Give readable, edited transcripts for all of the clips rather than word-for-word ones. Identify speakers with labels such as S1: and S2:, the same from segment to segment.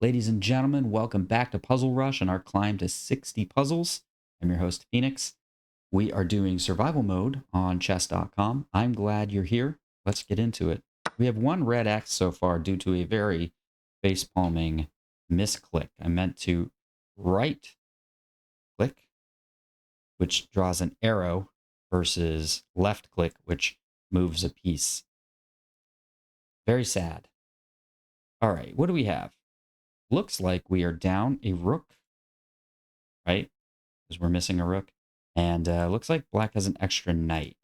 S1: Ladies and gentlemen, welcome back to Puzzle Rush and our climb to 60 puzzles. I'm your host, Phoenix. We are doing survival mode on chess.com. I'm glad you're here. Let's get into it. We have one red X so far due to a very face-palming misclick. I meant to right click, which draws an arrow, versus left click, which moves a piece. Very sad. All right, what do we have? Looks like we are down a rook, right? Because we're missing a rook. And looks like black has an extra knight.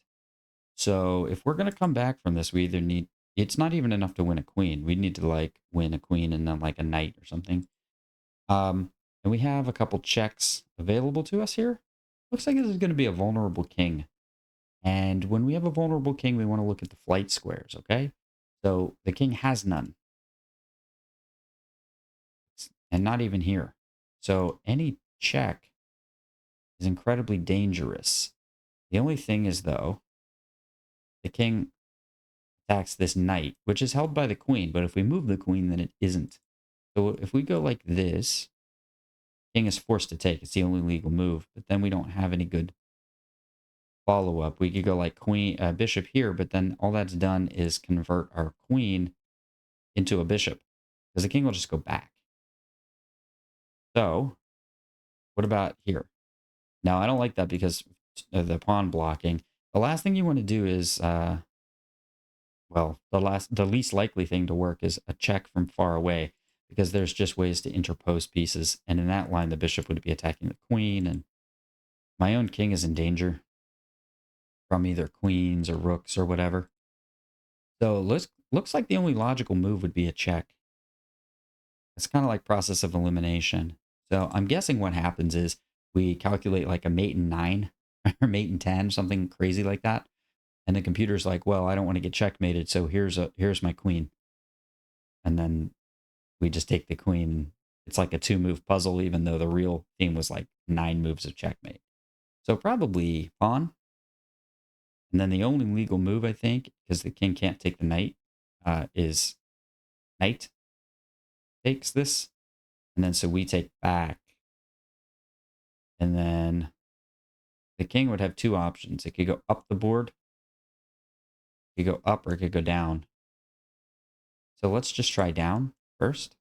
S1: So if we're going to come back from this, we either need, it's not even enough to win a queen. We need to like win a queen and then like a knight or something. And we have a couple checks available to us here. Looks like this is going to be a vulnerable king. And when we have a vulnerable king, we want to look at the flight squares, okay? So the king has none. And not even here. So any check is incredibly dangerous. The only thing is, though, the king attacks this knight, which is held by the queen. But if we move the queen, then it isn't. So if we go like this, king is forced to take. It's the only legal move. But then we don't have any good follow-up. We could go like queen, bishop here, but then all that's done is convert our queen into a bishop. Because the king will just go back. So what about here? Now, I don't like that because of the pawn blocking. The last thing you want to do is... well, the least likely thing to work is a check from far away, because there's just ways to interpose pieces. And in that line, the bishop would be attacking the queen, and my own king is in danger from either queens or rooks or whatever. So looks like the only logical move would be a check. It's kind of like process of elimination. So I'm guessing what happens is we calculate like a mate in 9 or mate in 10, something crazy like that. And the computer's like, well, I don't want to get checkmated, so here's my queen. And then we just take the queen. It's like a 2-move puzzle, even though the real theme was like 9 moves of checkmate. So probably pawn. And then the only legal move, I think, because the king can't take the knight, is knight takes this. And then so we take back. And then the king would have 2 options. It could go up the board. It could go up or it could go down. So let's just try down first.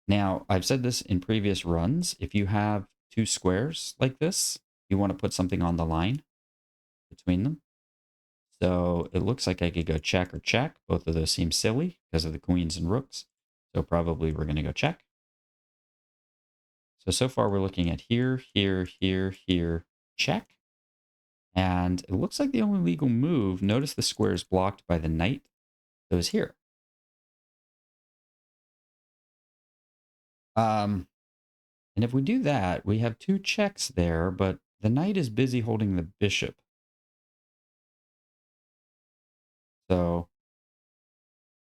S1: Now, I've said this in previous runs. If you have 2 squares like this, you want to put something on the line between them. So it looks like I could go check or check. Both of those seem silly because of the queens and rooks. So probably we're going to go check. So far we're looking at here, here, here, here, check. And it looks like the only legal move, notice the square is blocked by the knight, goes here. And if we do that, we have 2 checks there, but the knight is busy holding the bishop. So,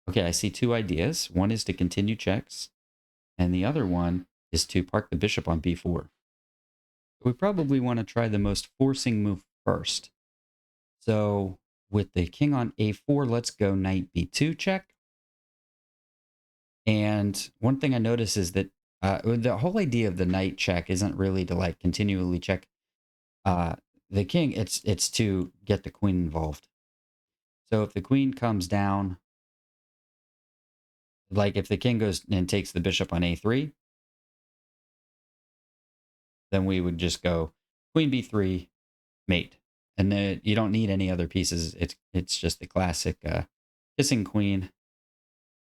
S1: okay, I see 2 ideas. One is to continue checks, and the other one is to park the bishop on b4. We probably want to try the most forcing move first. So with the king on a4, let's go knight b2 check. And one thing I notice is that the whole idea of the knight check isn't really to like continually check the king. It's to get the queen involved. So if the queen comes down, like if the king goes and takes the bishop on a3, then we would just go queen b3, mate. And then you don't need any other pieces. It's just the classic kissing queen.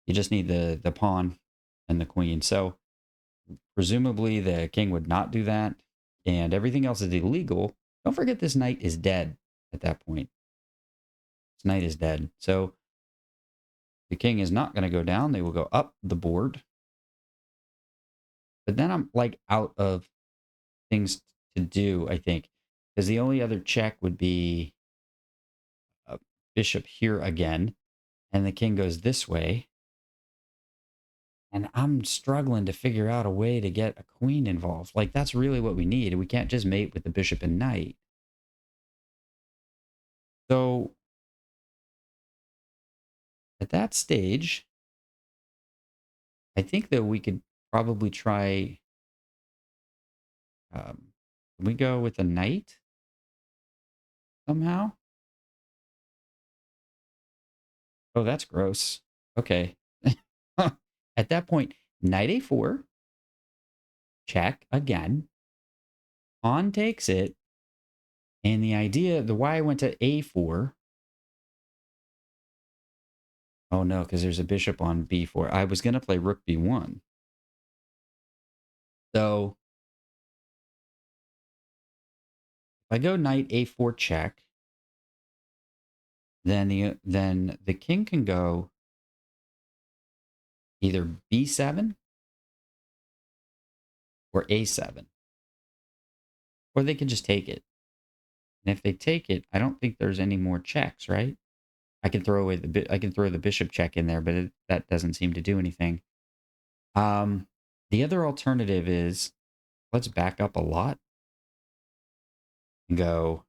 S1: You just need the pawn and the queen. So presumably the king would not do that, and everything else is illegal. Don't forget this knight is dead at that point. This knight is dead. So the king is not going to go down. They will go up the board. But then I'm like out of things to do, I think, because the only other check would be a bishop here again, and the king goes this way. And I'm struggling to figure out a way to get a queen involved. Like, that's really what we need. We can't just mate with the bishop and knight. So at that stage, I think that we could probably try. Um, can we go with a knight somehow? Oh, that's gross. Okay. At that point, knight a4, check again. Pawn takes it. And the idea, the why I went to a4. Oh no, because there's a bishop on b4. I was going to play rook b1. So if I go knight a4 check, then the king can go either b7 or a7, or they can just take it. And if they take it, I don't think there's any more checks, right? I can throw away I can throw the bishop check in there, but that doesn't seem to do anything. The other alternative is let's back up a lot and go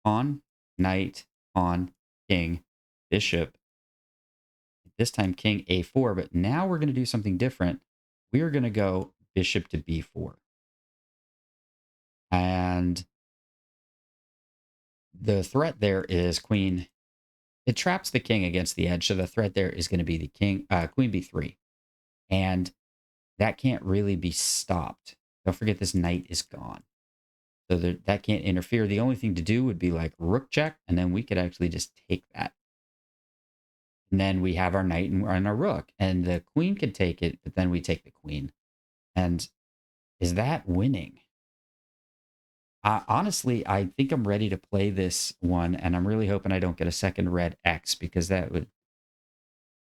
S1: pawn, knight, pawn, king, bishop. This time king a4, but now we're going to do something different. We are going to go bishop to b4. And the threat there is queen. It traps the king against the edge, so the threat there is going to be the queen b3. And that can't really be stopped. Don't forget this knight is gone. So that can't interfere. The only thing to do would be like rook check, and then we could actually just take that. And then we have our knight and our rook, and the queen could take it, but then we take the queen. And is that winning? Honestly, I think I'm ready to play this one, and I'm really hoping I don't get a second red X because that would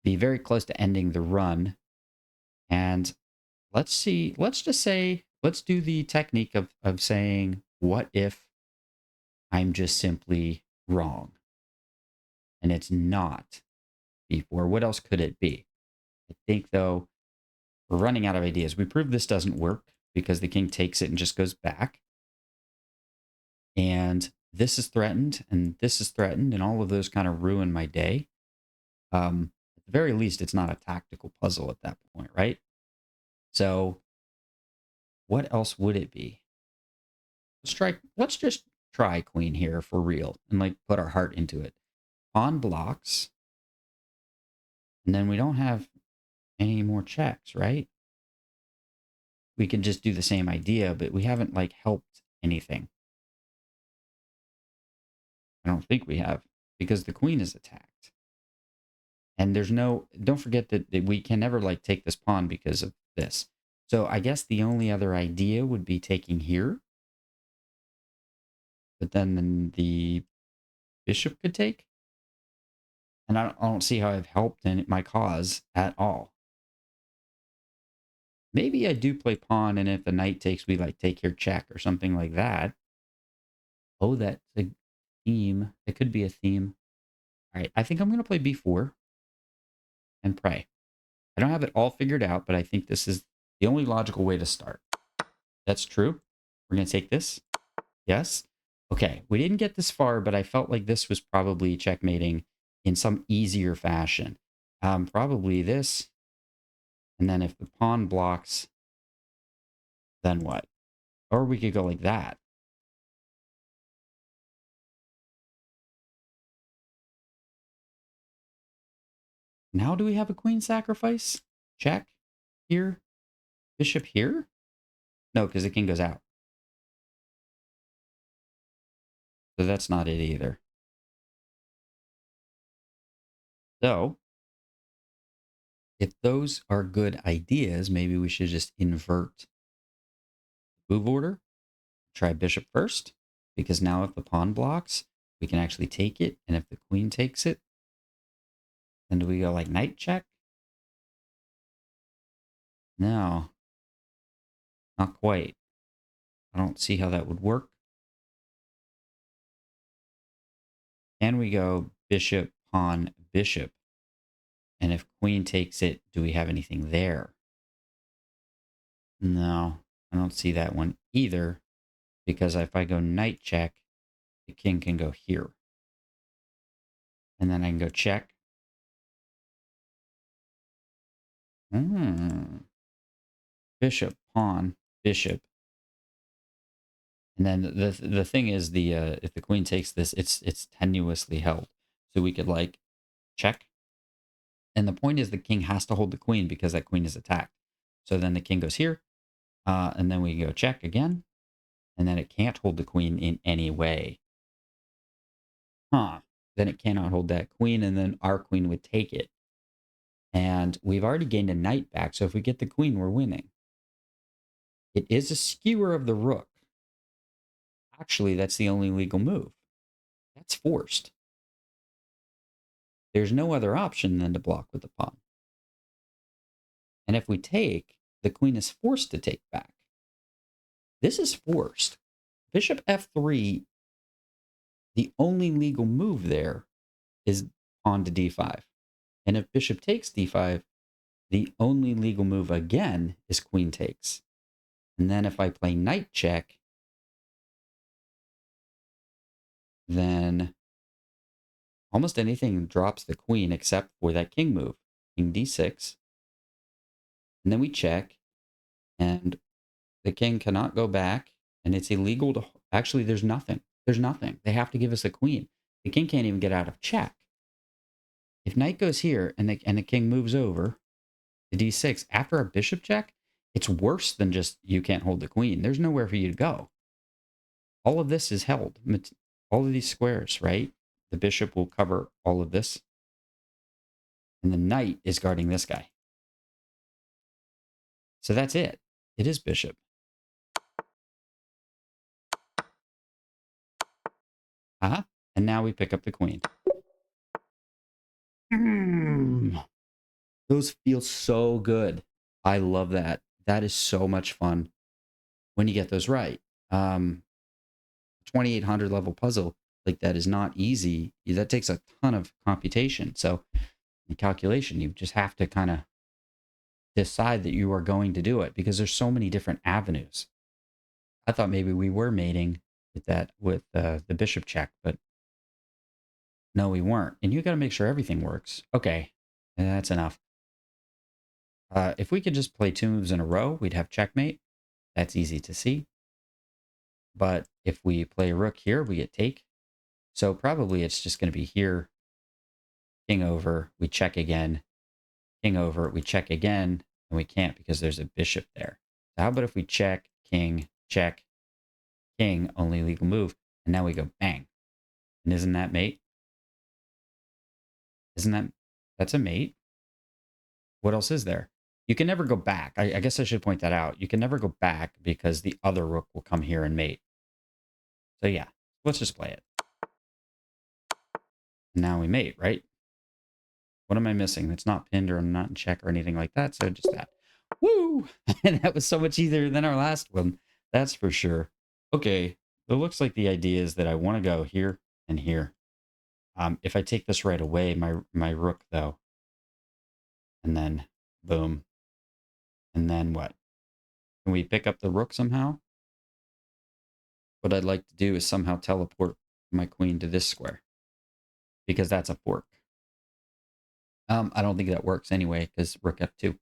S1: be very close to ending the run. And let's see, let's just say, let's do the technique of saying, what if I'm just simply wrong and it's not b4? What else could it be? I think, though, we're running out of ideas. We proved this doesn't work because the king takes it and just goes back. And this is threatened, and this is threatened, and all of those kind of ruin my day. At the very least, it's not a tactical puzzle at that point, right? So what else would it be? Let's just try queen here for real and like put our heart into it. Pawn blocks, and then we don't have any more checks, right? We can just do the same idea, but we haven't like helped anything. I don't think we have, because the queen is attacked. And there's no, don't forget that we can never like take this pawn because of this. So I guess the only other idea would be taking here. But then the bishop could take. And I don't see how I've helped in my cause at all. Maybe I do play pawn, and if the knight takes, we like take here check or something like that. Oh, that's a theme. It could be a theme. All right, I think I'm going to play b4 and pray. I don't have it all figured out, but I think this is the only logical way to start. That's true. We're going to take this. Yes. Okay, we didn't get this far, but I felt like this was probably checkmating in some easier fashion. Probably this. And then if the pawn blocks, then what? Or we could go like that. Now do we have a queen sacrifice? Check. Here. Bishop here? No, because the king goes out. So that's not it either. So, if those are good ideas, maybe we should just invert the move order. Try bishop first, because now if the pawn blocks, we can actually take it. And if the queen takes it, then do we go like knight check? No, not quite. I don't see how that would work. Can we go bishop, pawn, bishop? And if queen takes it, do we have anything there? No, I don't see that one either, because if I go knight check, the king can go here. And then I can go check. Mm. Bishop, pawn, bishop. And then the thing is if the queen takes this, it's tenuously held. So we could like check. And the point is the king has to hold the queen because that queen is attacked. So then the king goes here, and then we go check again, and then it can't hold the queen in any way. Huh. Then it cannot hold that queen, and then our queen would take it. And we've already gained a knight back, so if we get the queen, we're winning. It is a skewer of the rook. Actually, that's the only legal move. That's forced. There's no other option than to block with the pawn. And if we take, the queen is forced to take back. This is forced. Bishop f3, the only legal move there is pawn to d5. And if bishop takes d5, the only legal move again is queen takes. And then if I play knight check, then almost anything drops the queen except for that king move. King d6. And then we check, and the king cannot go back, and it's illegal to... Actually, there's nothing. There's nothing. They have to give us a queen. The king can't even get out of check. If knight goes here and the king moves over to d6 after a bishop check, it's worse than just you can't hold the queen. There's nowhere for you to go. All of this is held. All of these squares, right? The bishop will cover all of this. And the knight is guarding this guy. So that's it. It is bishop. Uh-huh. And now we pick up the queen. Those feel so good. I love that. That is so much fun when you get those right. 2800 level puzzle like that is not easy. That takes a ton of computation. So in calculation, you just have to kind of decide that you are going to do it because there's so many different avenues. I thought maybe we were mating with that with the bishop check, but no, we weren't. And you got to make sure everything works. Okay, that's enough. If we could just play two moves in a row, we'd have checkmate. That's easy to see. But if we play rook here, we get take. So probably it's just going to be here, king over, we check again, king over, we check again, and we can't because there's a bishop there. So how about if we check, king, only legal move, and now we go bang. And isn't that mate? That's a mate? What else is there? You can never go back. I guess I should point that out. You can never go back because the other rook will come here and mate. So yeah, let's just play it. Now we mate, right? What am I missing? It's not pinned or I'm not in check or anything like that. So just that. Woo! And that was so much easier than our last one. That's for sure. Okay. It looks like the idea is that I want to go here and here. If I take this right away, my rook though, and then boom. And then what? Can we pick up the rook somehow? What I'd like to do is somehow teleport my queen to this square because that's a fork. I don't think that works anyway because rook f2.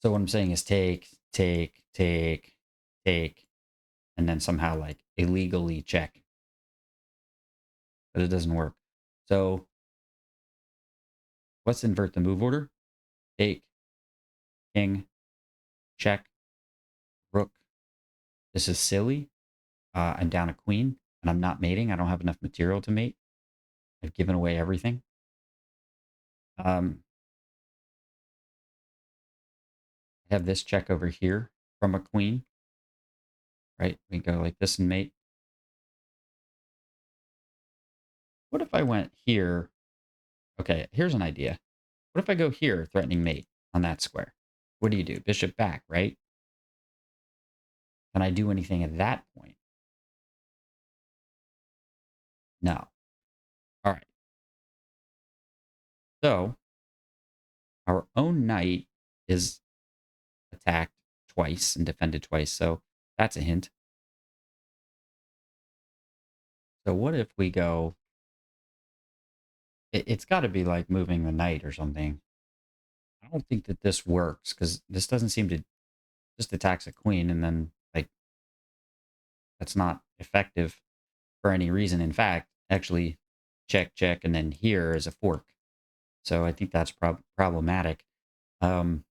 S1: So what I'm saying is take, and then somehow like illegally check. But it doesn't work. So let's invert the move order. Take, king, check, rook. This is silly. I'm down a queen, and I'm not mating. I don't have enough material to mate. I've given away everything. I have this check over here from a queen. Right? We go like this and mate. What if I went here? Okay, here's an idea. What if I go here, threatening mate on that square? What do you do? Bishop back, right? Can I do anything at that point? No. All right. So our own knight is attacked twice and defended twice. So that's a hint. So what if we go... It's got to be like moving the knight or something. I don't think that this works because this doesn't seem to just attacks a queen and then like that's not effective for any reason. In fact, actually check, check, and then here is a fork. So I think that's problematic. Um,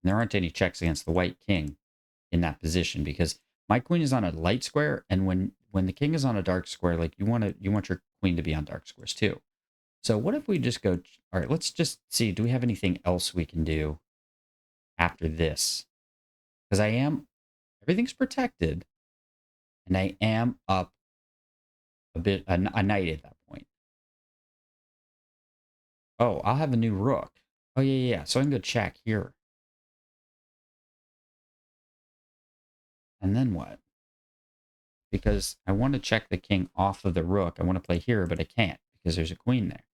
S1: there aren't any checks against the white king in that position because my queen is on a light square, and when the king is on a dark square, like you want your queen to be on dark squares too. So what if we just go? All right, let's just see. Do we have anything else we can do after this? Because I am everything's protected, and I am up a bit a knight at that point. Oh, I'll have a new rook. Oh yeah. So I can go check here, and then what? Because I want to check the king off of the rook. I want to play here, but I can't because there's a queen there.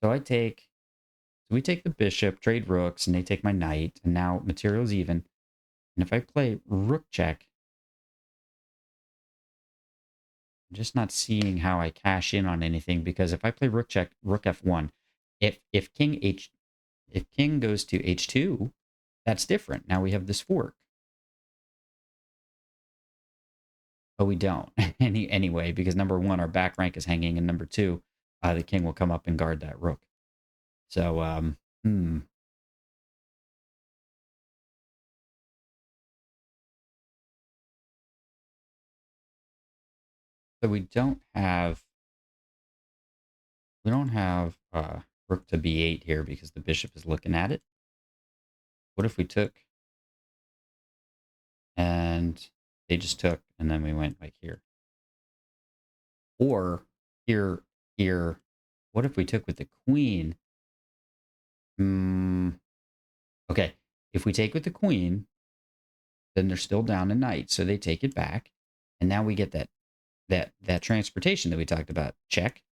S1: So we take the bishop, trade rooks, and they take my knight, and now material's even. And if I play rook check, I'm just not seeing how I cash in on anything because if I play rook check, rook f1, if king goes to h2, that's different. Now we have this fork. But we don't anyway, because number one, our back rank is hanging, and number two, the king will come up and guard that rook. So, So we don't have rook to b8 here because the bishop is looking at it. What if we took and they just took and then we went like here? Or here, here. What if we took with the queen? Okay, if we take with the queen, then they're still down a knight, so they take it back, and now we get that transportation that we talked about. Check,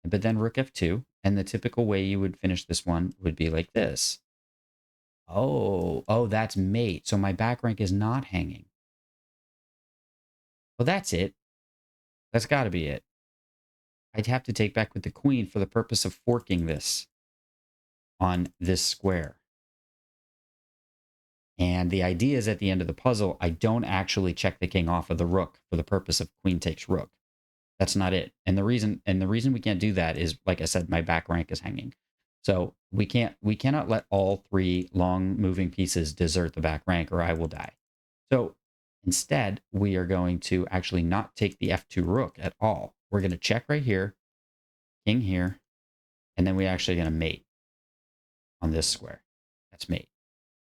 S1: but then rook f2, and the typical way you would finish this one would be like this. Oh, that's mate. So my back rank is not hanging. Well, that's it. That's got to be it. I'd have to take back with the queen for the purpose of forking this on this square. And the idea is at the end of the puzzle, I don't actually check the king off of the rook for the purpose of queen takes rook. That's not it. And the reason we can't do that is, like I said, my back rank is hanging. So we cannot let all three long moving pieces desert the back rank or I will die. So instead, we are going to actually not take the f2 rook at all. We're going to check right here, king here, and then we're actually going to mate on this square. That's mate.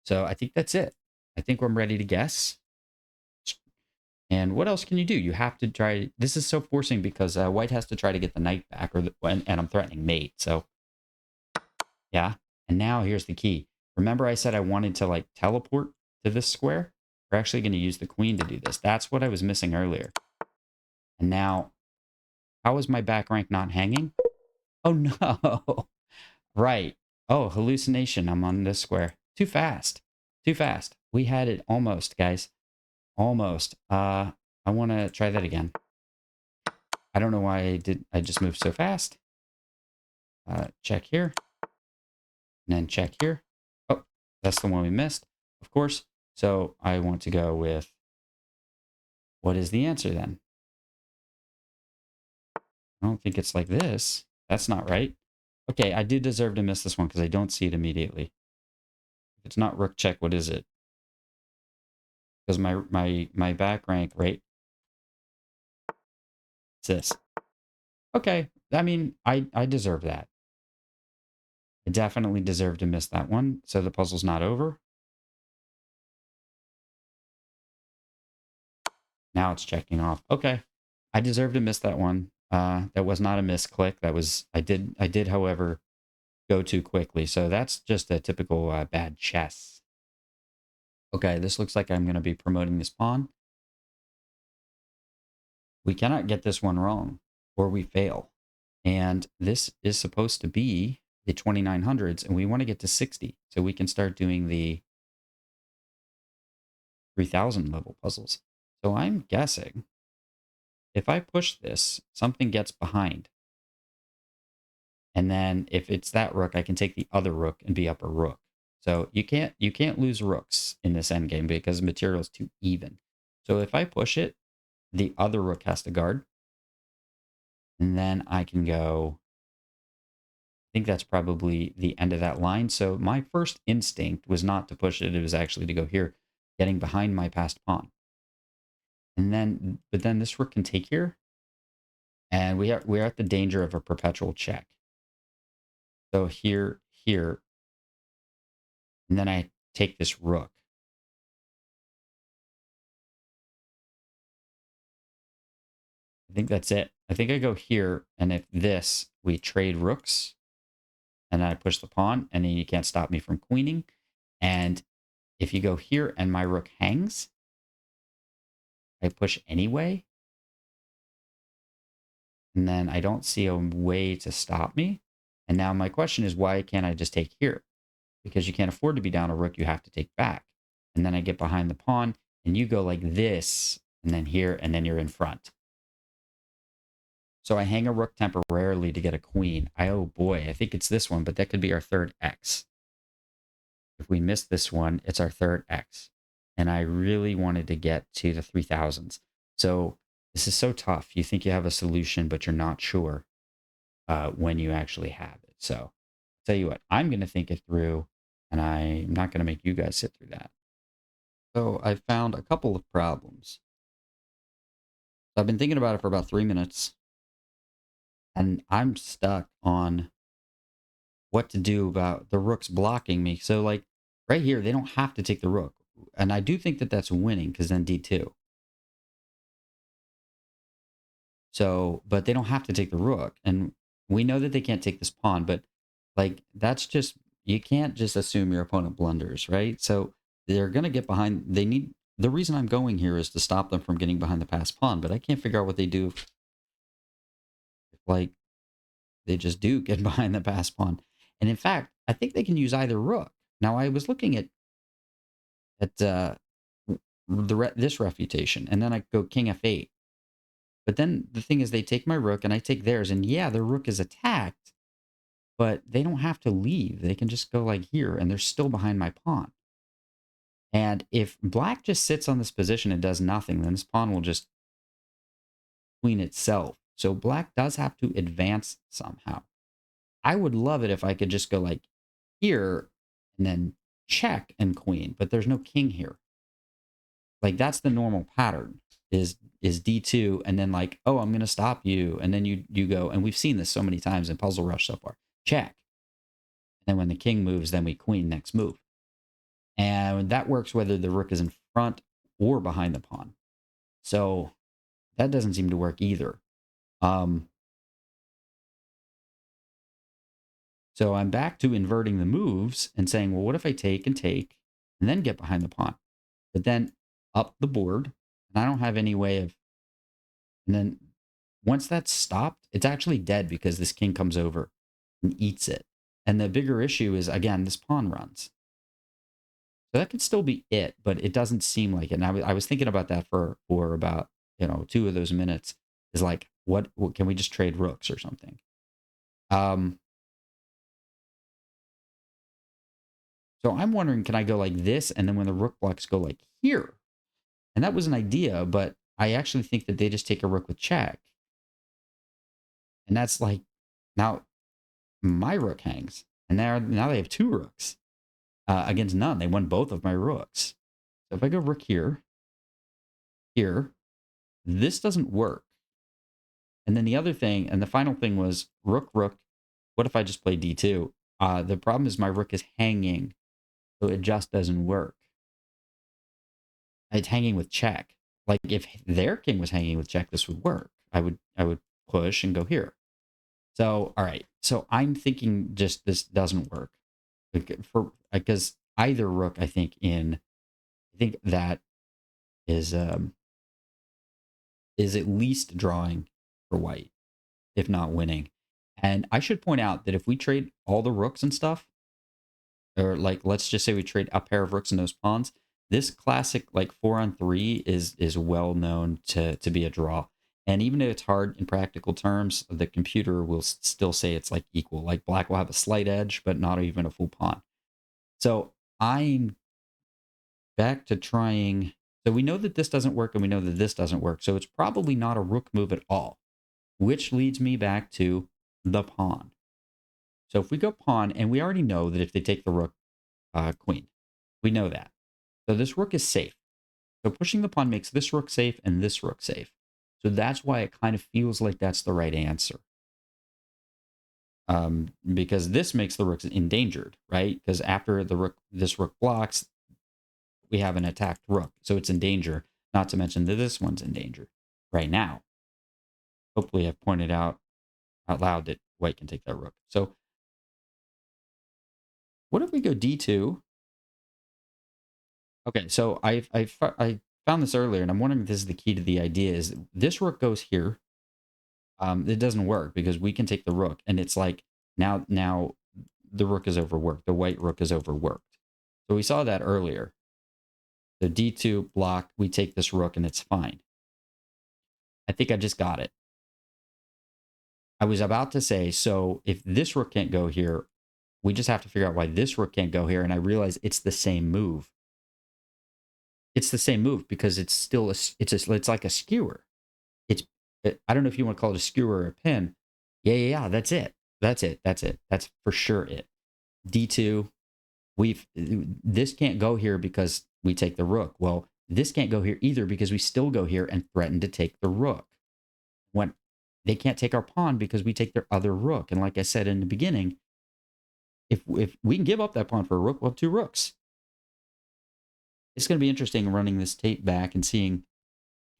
S1: So I think that's it. I think I'm ready to guess. And what else can you do? You have to try. This is so forcing because white has to try to get the knight back, and I'm threatening mate. So yeah. And now here's the key. Remember I said I wanted to like teleport to this square? We're actually going to use the queen to do this. That's what I was missing earlier. And now, how is my back rank not hanging? Oh no. Right. Oh, hallucination. I'm on this square. Too fast. Too fast. We had it almost, guys. Almost. I want to try that again. I don't know why I just moved so fast. Check here. And then check here. Oh, that's the one we missed, of course. So I want to go with, what is the answer then? I don't think it's like this. That's not right. Okay, I do deserve to miss this one because I don't see it immediately. If it's not rook check, what is it? Because my back rank, right? It's this. Okay, I mean, I deserve that. I definitely deserve to miss that one. So the puzzle's not over. Now it's checking off. Okay, I deserve to miss that one. That was not a misclick. That was I did, however, go too quickly. So that's just a typical bad chess. Okay, this looks like I'm going to be promoting this pawn. We cannot get this one wrong, or we fail. And this is supposed to be the 2900s, and we want to get to 60, so we can start doing the 3000 level puzzles. So I'm guessing if I push this, something gets behind. And then if it's that rook, I can take the other rook and be up a rook. So you can't lose rooks in this endgame because the material is too even. So if I push it, the other rook has to guard. And then I can go, I think that's probably the end of that line. So my first instinct was not to push it. It was actually to go here, getting behind my passed pawn. And then, but then this rook can take here. And we're at the danger of a perpetual check. So here, here, and then I take this rook. I think that's it. I think I go here, and if this, we trade rooks, and then I push the pawn, and then you can't stop me from queening. And if you go here and my rook hangs, I push anyway, and then I don't see a way to stop me. And now my question is, why can't I just take here? Because you can't afford to be down a rook, you have to take back. And then I get behind the pawn, and you go like this, and then here, and then you're in front. So I hang a rook temporarily to get a queen. Oh boy, I think it's this one, but that could be our third X. If we miss this one, it's our third X. And I really wanted to get to the 3000s. So this is so tough. You think you have a solution, but you're not sure when you actually have it. So I'll tell you what, I'm going to think it through, and I'm not going to make you guys sit through that. So I found a couple of problems. I've been thinking about it for about 3 minutes, and I'm stuck on what to do about the rooks blocking me. So like right here, they don't have to take the rook. And I do think that that's winning because then D2. So, but they don't have to take the rook. And we know that they can't take this pawn, but like that's just, you can't just assume your opponent blunders, right? So they're going to get behind. The reason I'm going here is to stop them from getting behind the passed pawn, but I can't figure out what they do if like they just do get behind the passed pawn. And in fact, I think they can use either rook. Now I was looking at this refutation, and then I go king f8. But then the thing is, they take my rook, and I take theirs, and yeah, their rook is attacked, but they don't have to leave. They can just go like here, and they're still behind my pawn. And if black just sits on this position and does nothing, then this pawn will just queen itself. So black does have to advance somehow. I would love it if I could just go like here and then check and queen, but there's no king here. Like that's the normal pattern is D2 and then like, oh, I'm going to stop you. And then you go, and we've seen this so many times in Puzzle Rush so far, check. And then when the king moves, then we queen next move. And that works whether the rook is in front or behind the pawn. So that doesn't seem to work either. So I'm back to inverting the moves and saying, well, what if I take and then get behind the pawn? But then up the board, and I don't have any way of, and then once that's stopped, it's actually dead because this king comes over and eats it. And the bigger issue is, again, this pawn runs. So that could still be it, but it doesn't seem like it. And I was thinking about that for about, 2 of those minutes is like, what can we just trade rooks or something? So I'm wondering, can I go like this? And then when the rook blocks go like here, and that was an idea, but I actually think that they just take a rook with check. And that's like, now my rook hangs. And now they have 2 rooks against none. They won both of my rooks. So if I go rook here, here, this doesn't work. And then the other thing, and the final thing was rook, rook. What if I just play D2? The problem is my rook is hanging, so it just doesn't work. It's hanging with check. Like if their king was hanging with check, this would work. I would push and go here. So all right. So I'm thinking just this doesn't work because either rook I think that is at least drawing for white, if not winning. And I should point out that if we trade all the rooks and stuff, or like let's just say we trade a pair of rooks and those pawns, this classic like 4-on-3 is well known to be a draw. And even if it's hard in practical terms, the computer will still say it's like equal. Like black will have a slight edge, but not even a full pawn. So I'm back to trying. So we know that this doesn't work and we know that this doesn't work. So it's probably not a rook move at all, which leads me back to the pawn. So if we go pawn, and we already know that if they take the rook, queen, we know that. So this rook is safe. So pushing the pawn makes this rook safe and this rook safe. So that's why it kind of feels like that's the right answer. Because this makes the rook endangered, right? Because after this rook blocks, we have an attacked rook. So it's in danger, not to mention that this one's in danger right now. Hopefully I've pointed out loud that white can take that rook. So what if we go d2? Okay, so I found this earlier, and I'm wondering if this is the key to the idea, is this rook goes here. It doesn't work because we can take the rook, and it's like now the rook is overworked. The white rook is overworked. So we saw that earlier. The d2 block, we take this rook, and it's fine. I think I just got it. I was about to say, so if this rook can't go here, we just have to figure out why this rook can't go here, and I realize it's the same move. It's the same move because it's still it's like a skewer. I don't know if you want to call it a skewer or a pin. Yeah. That's it. That's for sure it. D2. This can't go here because we take the rook. Well, this can't go here either because we still go here and threaten to take the rook. When they can't take our pawn because we take their other rook. And like I said in the beginning, if we can give up that pawn for a rook, we'll have two rooks. It's going to be interesting running this tape back and seeing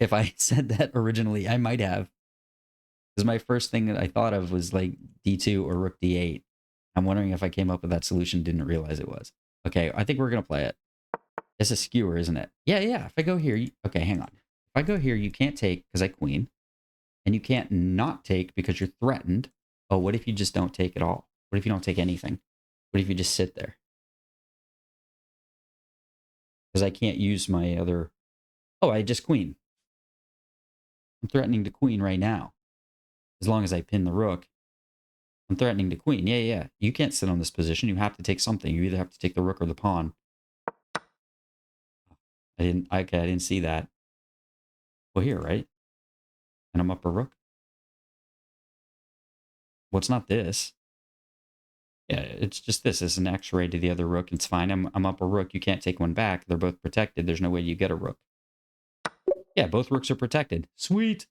S1: if I said that originally. I might have. Because my first thing that I thought of was like d2 or rook d8. I'm wondering if I came up with that solution, didn't realize it was. Okay, I think we're going to play it. It's a skewer, isn't it? Yeah. If I go here, okay, hang on. If I go here, you can't take because I queen. And you can't not take because you're threatened. Oh, what if you just don't take at all? What if you don't take anything? What if you just sit there? Because I can't use my other... Oh, I just queen. I'm threatening to queen right now. As long as I pin the rook. I'm threatening to queen. Yeah. You can't sit on this position. You have to take something. You either have to take the rook or the pawn. I didn't see that. Well, here, right? And I'm up a rook. Well, it's not this. Yeah, it's just this. It's an X-ray to the other rook. It's fine. I'm up a rook. You can't take one back. They're both protected. There's no way you get a rook. Yeah, both rooks are protected. Sweet.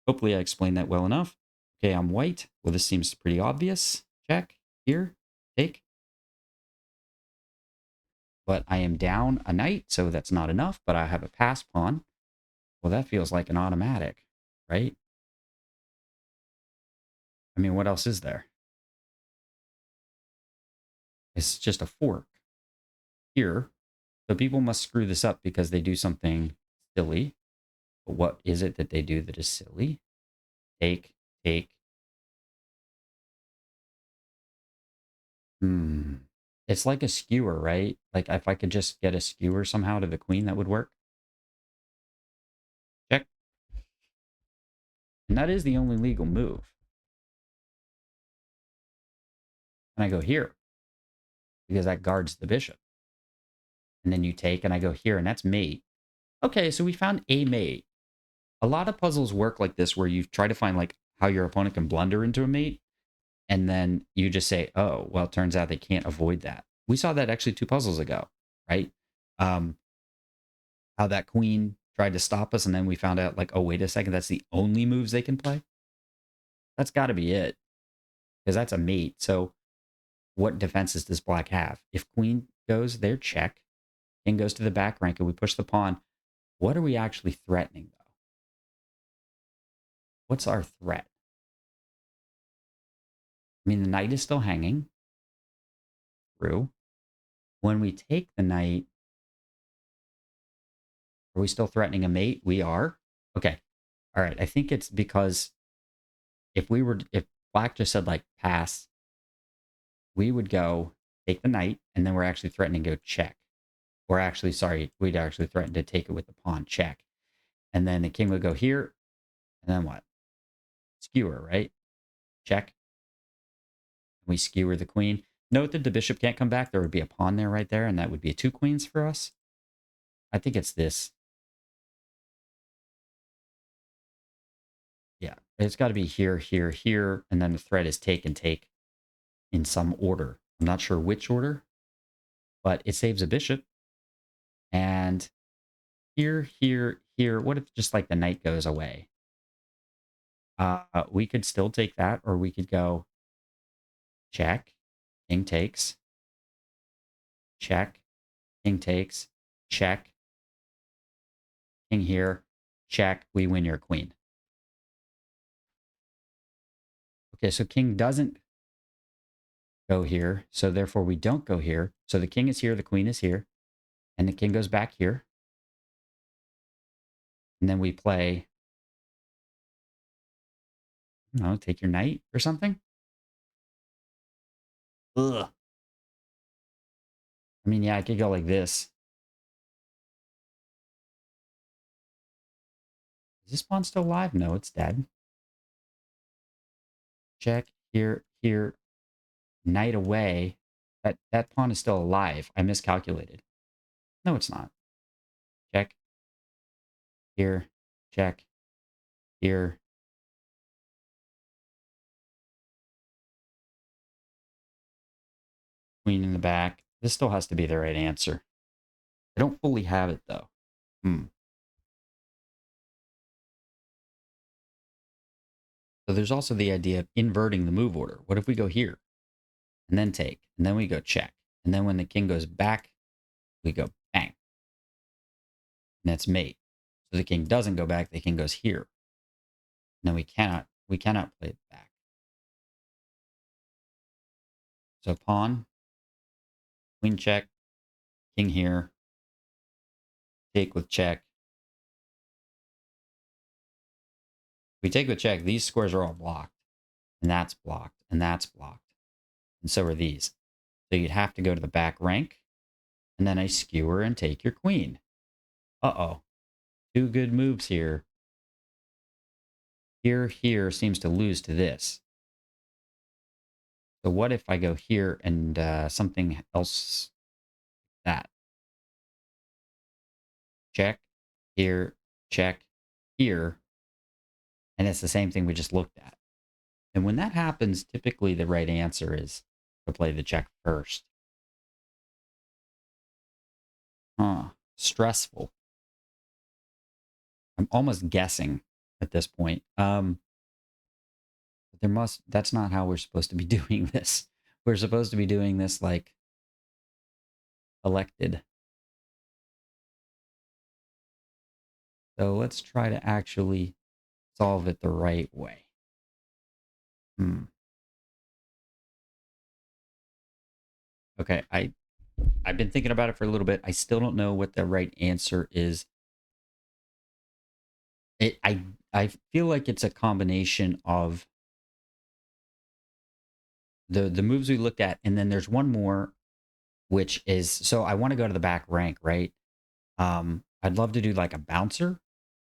S1: Hopefully I explained that well enough. Okay, I'm white. Well, this seems pretty obvious. Check. Here. Take. But I am down a knight, so that's not enough. But I have a pass pawn. Well, that feels like an automatic, right? I mean, what else is there? It's just a fork here. So people must screw this up because they do something silly. But what is it that they do that is silly? Take. It's like a skewer, right? Like if I could just get a skewer somehow to the queen, that would work. Check. And that is the only legal move. And I go here because that guards the bishop. And then you take and I go here and that's mate. Okay, so we found a mate. A lot of puzzles work like this where you try to find like how your opponent can blunder into a mate. And then you just say, oh, well, it turns out they can't avoid that. We saw that actually 2 puzzles ago, right? How that queen tried to stop us. And then we found out like, oh, wait a second. That's the only moves they can play. That's got to be it. Because that's a mate. So what defenses does black have? If queen goes, there, check. King goes to the back rank and we push the pawn. What are we actually threatening, though? What's our threat? I mean, the knight is still hanging. True. When we take the knight, are we still threatening a mate? We are. Okay. All right. I think it's because if black just said like pass, we would go take the knight and then we're actually threatening to go check. Or actually, sorry, we'd actually threaten to take it with the pawn check. And then the king would go here. And then what? Skewer, right? Check. We skewer the queen. Note that the bishop can't come back. There would be a pawn there right there, and that would be 2 queens for us. I think it's this. Yeah, it's got to be here, here, here, and then the threat is take and take in some order. I'm not sure which order, but it saves a bishop. And here, here, here. What if just like the knight goes away? We could still take that, or we could go check, king takes, check, king takes, check, king here, check. We win your queen. Okay, so king doesn't go here, so therefore we don't go here. So the king is here, the queen is here, and the king goes back here. And then we play, I don't know, take your knight or something. Ugh. I mean, yeah, I could go like this. Is this pawn still alive? No, it's dead. Check, here, here, knight away. That pawn is still alive. I miscalculated. No, it's not. Check. Here. Check. Here. Queen in the back. This still has to be the right answer. I don't fully have it, though. So there's also the idea of inverting the move order. What if we go here and then take, and then we go check, and then when the king goes back, we go bang. And that's mate. So the king doesn't go back, the king goes here. And then we cannot play it back. So pawn, queen check, king here, take with check. We take with check, these squares are all blocked. And that's blocked, and that's blocked. And so are these. So you'd have to go to the back rank, and then I skewer and take your queen. Uh-oh. 2 good moves here. Here seems to lose to this. So what if I go here and something else? That. Check, here, check, here. And it's the same thing we just looked at. And when that happens, typically the right answer is to play the check first. Stressful. I'm almost guessing at this point. That's not how we're supposed to be doing this. We're supposed to be doing this like elected. So let's try to actually solve it the right way. Okay, I've been thinking about it for a little bit. I still don't know what the right answer is. I feel like it's a combination of the moves we looked at, and then there's one more, which is, so I want to go to the back rank, right? I'd love to do like a bouncer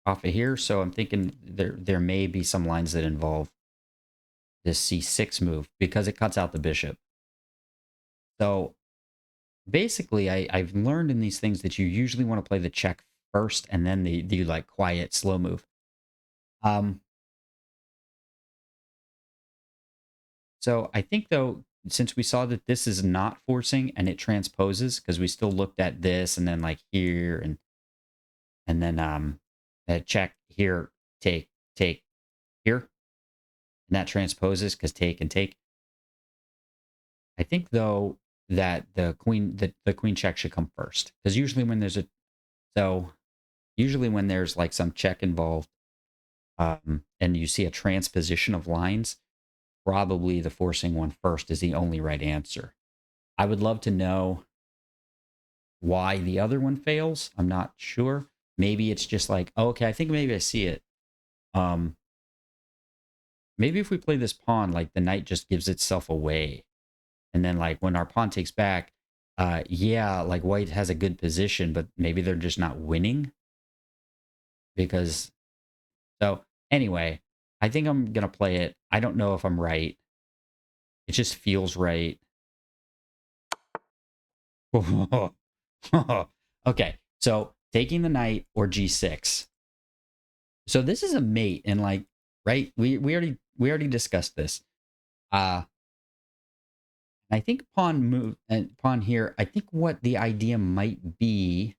S1: off of here. So I'm thinking there may be some lines that involve this C6 move because it cuts out the bishop. So basically, I've learned in these things that you usually want to play the check first and then the like quiet slow move. So I think though, since we saw that this is not forcing and it transposes, because we still looked at this and then like here and then check here, take here, and that transposes because take and take. I think though that the queen check should come first, because usually when there's like some check involved, and you see a transposition of lines, probably the forcing one first is the only right answer. I would love to know why the other one fails. I'm not sure. Maybe it's just like, oh, okay, I think maybe I see it. Maybe if we play this pawn, like the knight just gives itself away. And then like when our pawn takes back, yeah, like white has a good position, but maybe they're just not winning. Because, so Anyway, I think I'm going to play it. I don't know if I'm right. It just feels right. Okay, so taking the knight or g6. So this is a mate, and like, right? We already discussed this. I think pawn move and pawn here. I think what the idea might be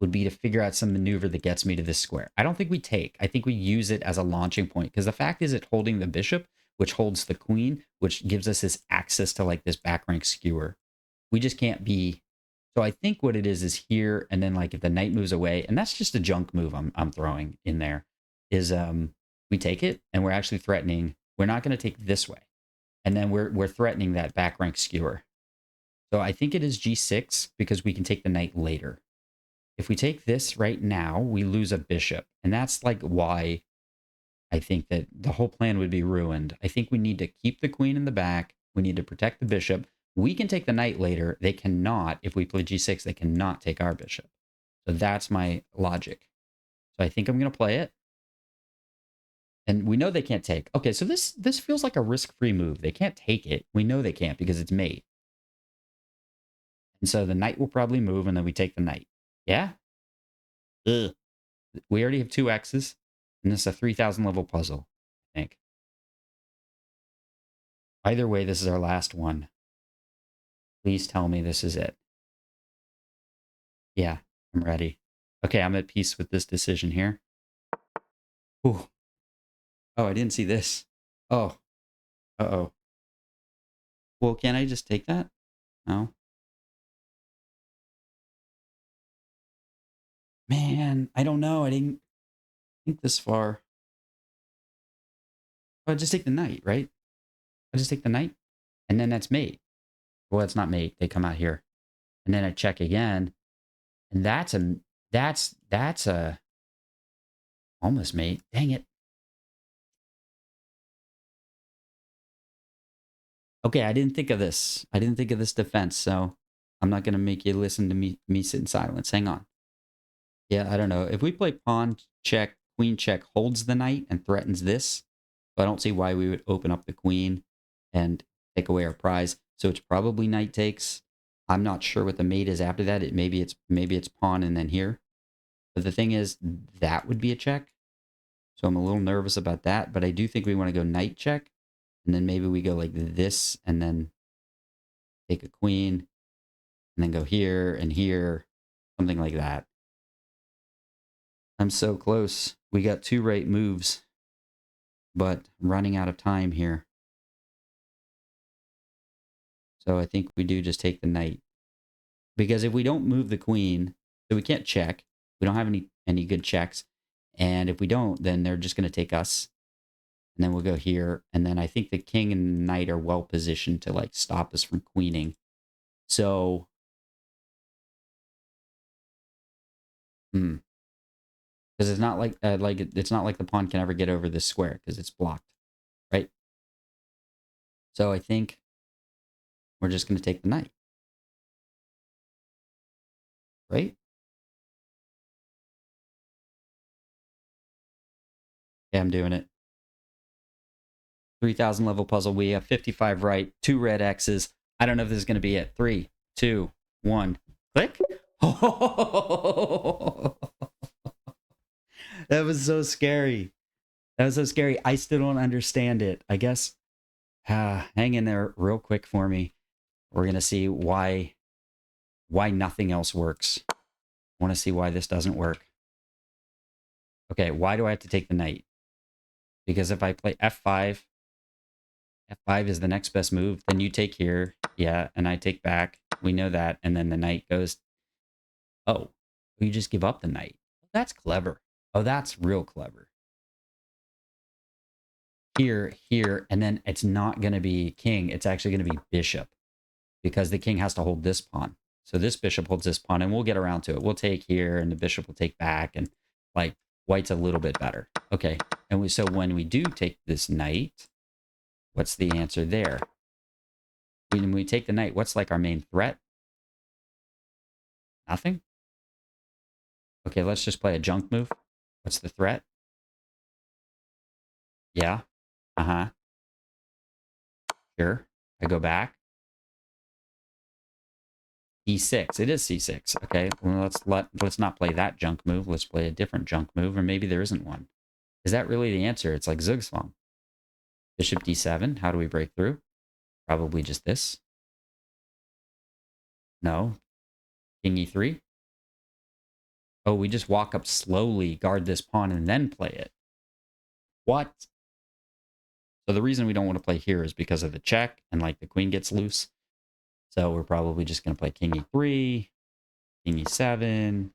S1: would be to figure out some maneuver that gets me to this square. I don't think we take. I think we use it as a launching point because the fact is it's holding the bishop, which holds the queen, which gives us this access to like this back rank skewer. We just can't be. So I think what it is here, and then like if the knight moves away, and that's just a junk move I'm throwing in there, is we take it and we're actually threatening. We're not going to take this way, and then we're threatening that back rank skewer. So I think it is g6 because we can take the knight later. If we take this right now, we lose a bishop. And that's like why I think that the whole plan would be ruined. I think we need to keep the queen in the back. We need to protect the bishop. We can take the knight later. They cannot, if we play g6, they cannot take our bishop. So that's my logic. So I think I'm going to play it. And we know they can't take. Okay, so this feels like a risk-free move. They can't take it. We know they can't because it's mate. And so the knight will probably move, and then we take the knight. Yeah? Ugh. We already have 2 X's, and this is a 3,000 level puzzle, I think. Either way, this is our last one. Please tell me this is it. Yeah, I'm ready. Okay, I'm at peace with this decision here. Ooh. Oh, I didn't see this. Oh. Uh-oh. Well, can I just take that? No. Man, I don't know. I didn't think this far. Oh, I just take the knight, right? I just take the knight, and then that's mate. Well, it's not mate. They come out here. And then I check again, and that's a almost mate. Dang it. Okay, I didn't think of this. I didn't think of this defense, so I'm not going to make you listen to me sit in silence. Hang on. Yeah, I don't know. If we play pawn check, queen check holds the knight and threatens this, so I don't see why we would open up the queen and take away our prize. So it's probably knight takes. I'm not sure what the mate is after that. Maybe it's pawn and then here. But the thing is, that would be a check. So I'm a little nervous about that, but I do think we want to go knight check, and then maybe we go like this and then take a queen, and then go here, something like that. I'm so close. We got 2 right moves, but I'm running out of time here. So I think we do just take the knight. Because if we don't move the queen, so we can't check. We don't have any good checks. And if we don't, then they're just going to take us. And then we'll go here. And then I think the king and the knight are well positioned to like stop us from queening. So, because it's not like it's not like the pawn can ever get over this square because it's blocked, right? So I think we're just going to take the knight, right? Yeah, I'm doing it. 3,000 level puzzle. We have 55 right, 2 red X's. I don't know if this is going to be it. 3, 2, 1. Click. That was so scary. That was so scary. I still don't understand it. I guess hang in there real quick for me. We're going to see why nothing else works. I want to see why this doesn't work. Okay, why do I have to take the knight? Because if I play F5, F5 is the next best move. Then you take here. Yeah, and I take back. We know that. And then the knight goes, oh, you just give up the knight. That's clever. Oh, that's real clever. Here, and then it's not going to be king. It's actually going to be bishop because the king has to hold this pawn. So this bishop holds this pawn, and we'll get around to it. We'll take here, and the bishop will take back, and like white's a little bit better. Okay, and so when we do take this knight, what's the answer there? When we take the knight, what's like our main threat? Nothing? Okay, let's just play a junk move. What's the threat? Yeah. Uh-huh. Sure. I go back. E6. It is C6. Okay. Well, let's not play that junk move. Let's play a different junk move, or maybe there isn't one. Is that really the answer? It's like Zugzwang. Bishop D7. How do we break through? Probably just this. No. King E3. Oh, we just walk up slowly, guard this pawn, and then play it. What? So the reason we don't want to play here is because of the check, and like the queen gets loose. So we're probably just going to play King E3, King E7.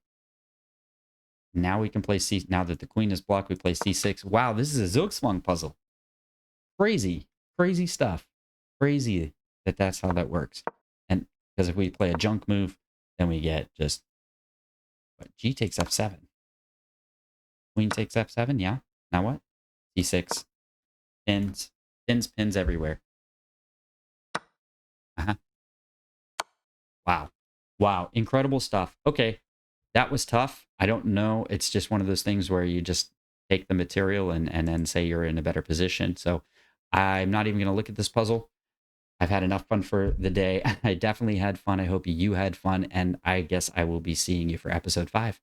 S1: Now we can play C. Now that the queen is blocked, we play C6. Wow, this is a Zugzwang puzzle. Crazy, crazy stuff. Crazy that that's how that works. And because if we play a junk move, then we get just, what, G takes F7. Queen takes F7, yeah. Now what? C6. Pins, pins, pins everywhere. Uh-huh. Wow. Wow. Incredible stuff. Okay. That was tough. I don't know. It's just one of those things where you just take the material and then say you're in a better position. So I'm not even going to look at this puzzle. I've had enough fun for the day. I definitely had fun. I hope you had fun. And I guess I will be seeing you for episode 5.